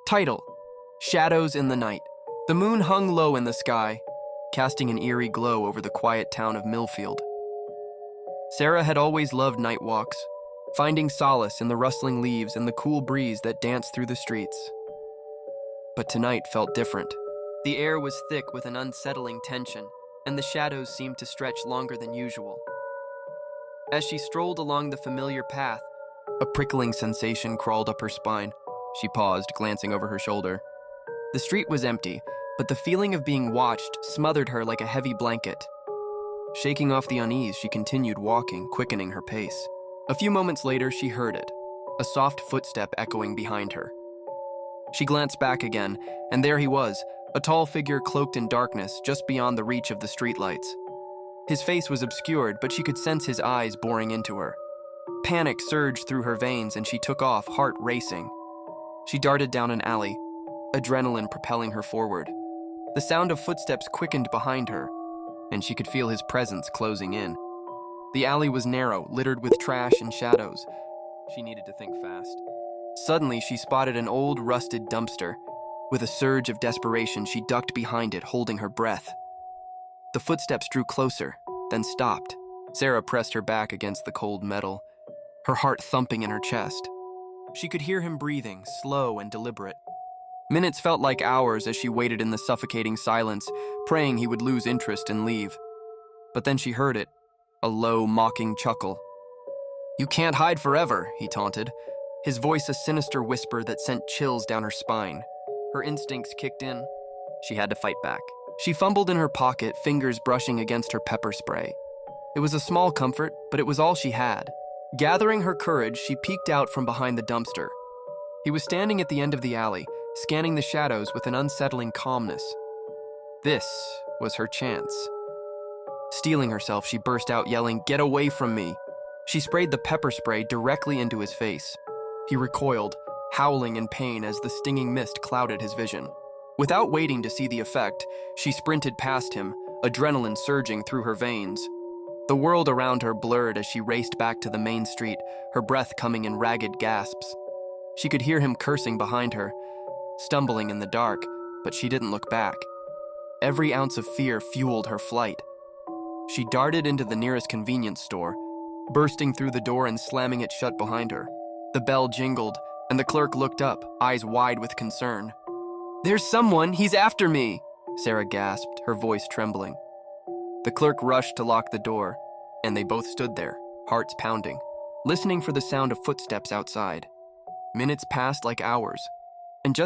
Title: Shadows in the Night. The moon hung low in the sky, casting an eerie glow over the quiet town of Millfield. Sarah had always loved night walks, finding solace in the rustling leaves and the cool breeze that danced through the streets. But tonight felt different. The air was thick with an unsettling tension, and the shadows seemed to stretch longer than usual. As she strolled along the familiar path, a prickling sensation crawled up her spine. She paused, glancing over her shoulder. The street was empty, but the feeling of being watched smothered her like a heavy blanket. Shaking off the unease, she continued walking, quickening her pace. A few moments later, she heard it, a soft footstep echoing behind her. She glanced back again, and there he was, a tall figure cloaked in darkness just beyond the reach of the streetlights. His face was obscured, but she could sense his eyes boring into her. Panic surged through her veins, and she took off, heart racing. She darted down an alley, adrenaline propelling her forward. The sound of footsteps quickened behind her, and she could feel his presence closing in. The alley was narrow, littered with trash and shadows. She needed to think fast. Suddenly, she spotted an old, rusted dumpster. With a surge of desperation, she ducked behind it, holding her breath. The footsteps drew closer, then stopped. Sarah pressed her back against the cold metal, her heart thumping in her chest. She could hear him breathing, slow and deliberate. Minutes felt like hours as she waited in the suffocating silence, praying he would lose interest and leave. But then she heard it, a low, mocking chuckle. "You can't hide forever," he taunted, his voice a sinister whisper that sent chills down her spine. Her instincts kicked in. She had to fight back. She fumbled in her pocket, fingers brushing against her pepper spray. It was a small comfort, but it was all she had. Gathering her courage, she peeked out from behind the dumpster. He was standing at the end of the alley, scanning the shadows with an unsettling calmness. This was her chance. Steeling herself, she burst out yelling, "Get away from me!" She sprayed the pepper spray directly into his face. He recoiled, howling in pain as the stinging mist clouded his vision. Without waiting to see the effect, she sprinted past him, adrenaline surging through her veins. The world around her blurred as she raced back to the main street, her breath coming in ragged gasps. She could hear him cursing behind her, stumbling in the dark, but she didn't look back. Every ounce of fear fueled her flight. She darted into the nearest convenience store, bursting through the door and slamming it shut behind her. The bell jingled, and the clerk looked up, eyes wide with concern. "There's someone! He's after me!" Sarah gasped, her voice trembling. The clerk rushed to lock the door, and they both stood there, hearts pounding, listening for the sound of footsteps outside. Minutes passed like hours,